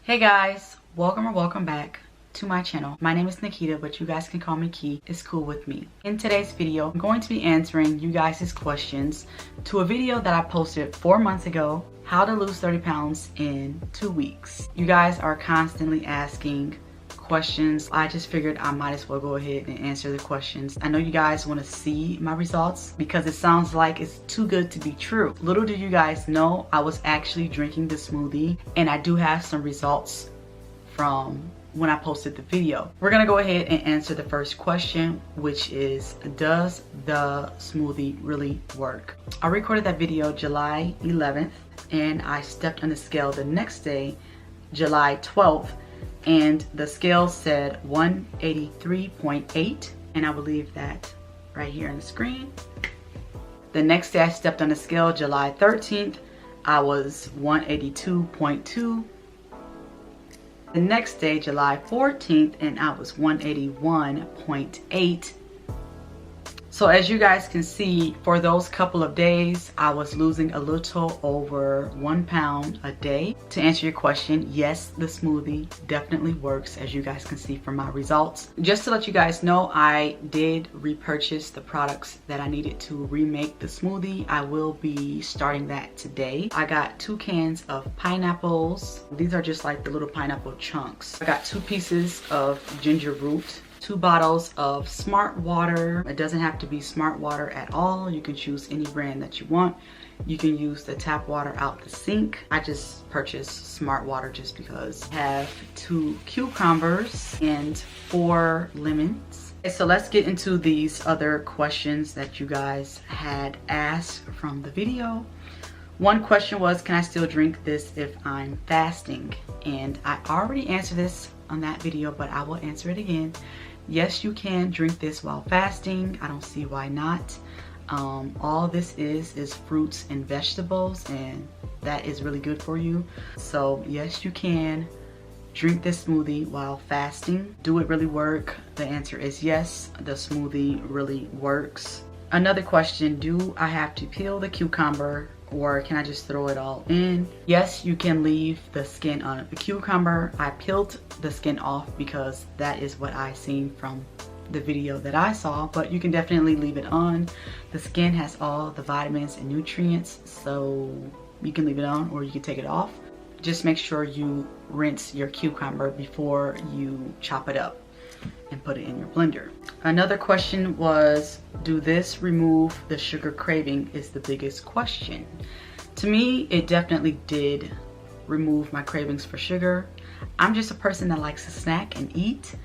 Hey guys, welcome or welcome back to my channel. My name is Nikita, but you guys can call me Key. It's cool with me. In today's video, I'm going to be answering you guys' questions to a video that I posted 4 months ago, how to lose 30 pounds in 2 weeks. You guys are constantly asking questions. I just figured I might as well go ahead and answer the questions. I know you guys want to see my results because it sounds like it's too good to be true. Little do you guys know, I was actually drinking the smoothie and I do have some results from when I posted the video. We're gonna go ahead and answer the first question, which is, does the smoothie really work? I recorded that video July 11th and I stepped on the scale the next day, July 12th, and the scale said 183.8, and I will leave that right here on the screen. The next day I stepped on the scale, July 13th, I was 182.2. The next day, July 14th, and I was 181.8. So as you guys can see, for those couple of days, I was losing a little over 1 pound a day. To answer your question, yes, the smoothie definitely works, as you guys can see from my results. Just to let you guys know, I did repurchase the products that I needed to remake the smoothie. I will be starting that today. I got 2 cans of pineapples. These are just like the little pineapple chunks. I got 2 pieces of ginger root, 2 bottles of Smart Water. It doesn't have to be Smart Water at all. You can choose any brand that you want. You can use the tap water out the sink. I just purchased Smart Water just because. I have 2 cucumbers and 4 lemons. Okay, so let's get into these other questions that you guys had asked from the video. One question was, can I still drink this if I'm fasting? And I already answered this on that video, but I will answer it again. Yes, you can drink this while fasting. I don't see why not. All this is fruits and vegetables, and that is really good for you. So yes, you can drink this smoothie while fasting. Do it really work? The answer is yes, the smoothie really works. Another question, do I have to peel the cucumber or can I just throw it all in? Yes, you can leave the skin on the cucumber. I peeled the skin off because that is what I seen from the video that I saw, but you can definitely leave it on. The skin has all the vitamins and nutrients, so you can leave it on or you can take it off. Just make sure you rinse your cucumber before you chop it up and put it in your blender. Another question was, do this remove the sugar craving is the biggest question. To me, it definitely did remove my cravings for sugar. I'm just a person that likes to snack and eat.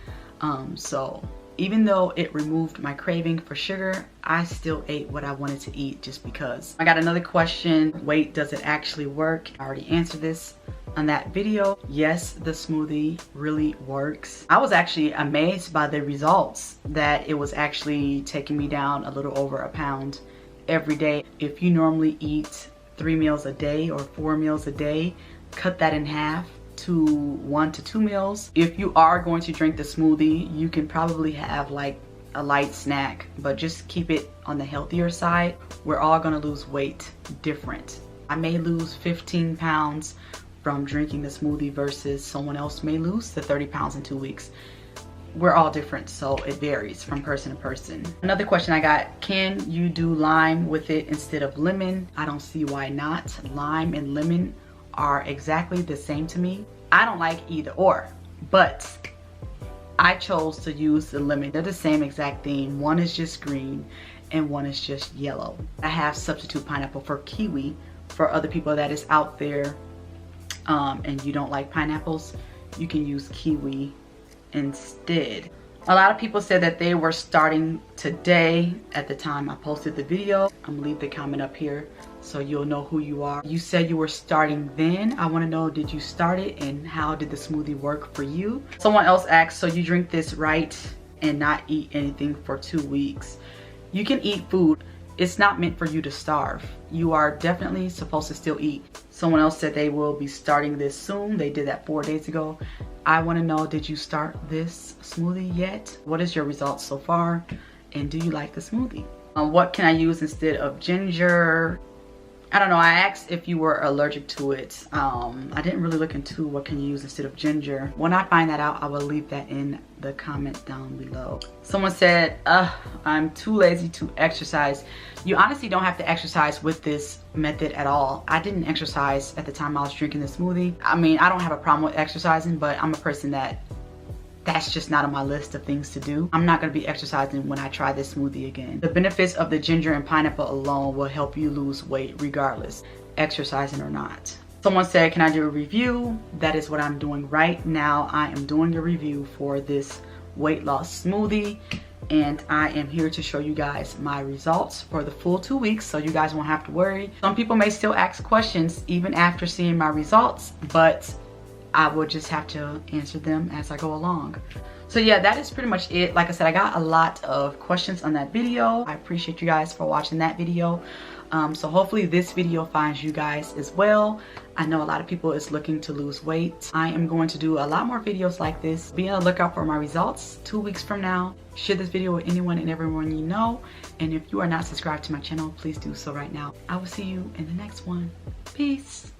So even though it removed my craving for sugar, I still ate what I wanted to eat just because. I got another question, wait, does it actually work? I already answered this on that video. Yes, the smoothie really works. I was actually amazed by the results, that it was actually taking me down a little over 1 pound every day. If you normally eat 3 meals a day or 4 meals a day, cut that in half to 1 to 2 meals. If you are going to drink the smoothie, you can probably have like a light snack, but just keep it on the healthier side. We're all gonna lose weight different. I may lose 15 pounds from drinking the smoothie versus someone else may lose the 30 pounds in 2 weeks. We're all different, so it varies from person to person. Another question I got, can you do lime with it instead of lemon? I don't see why not. Lime and lemon are exactly the same to me. I don't like either or, but I chose to use the lemon. They're the same exact thing. One is just green and one is just yellow. I have substitute pineapple for kiwi. For other people that is out there and you don't like pineapples, you can use kiwi instead. A lot of people said that they were starting today at the time I posted the video. I'm gonna leave the comment up here so you'll know who you are. You said you were starting then. I want to know, did you start it and how did the smoothie work for you? Someone else asked, so you drink this right and not eat anything for 2 weeks? You can eat food. It's not meant for you to starve. You are definitely supposed to still eat. Someone else said they will be starting this soon. They did that 4 days ago. I want to know, did you start this smoothie yet? What is your results so far? And do you like the smoothie? What can I use instead of ginger? I don't know, I asked if you were allergic to it. I didn't really look into what can you use instead of ginger. When I find that out, I will leave that in the comment down below. Someone said, I'm too lazy to exercise. You honestly don't have to exercise with this method at all. I didn't exercise at the time I was drinking the smoothie. I mean, I don't have a problem with exercising, but I'm a person that's just not on my list of things to do. I'm not gonna be exercising when I try this smoothie again. The benefits of the ginger and pineapple alone will help you lose weight regardless, exercising or not. Someone said, can I do a review? That is what I'm doing right now. I am doing a review for this weight loss smoothie, and I am here to show you guys my results for the full 2 weeks, so you guys won't have to worry. Some people may still ask questions even after seeing my results, but I will just have to answer them as I go along. So yeah, that is pretty much it. Like I said, I got a lot of questions on that video. I appreciate you guys for watching that video. So hopefully this video finds you guys as well. I know a lot of people is looking to lose weight. I am going to do a lot more videos like this. Be on the lookout for my results 2 weeks from now. Share this video with anyone and everyone you know. And if you are not subscribed to my channel, please do so right now. I will see you in the next one. Peace.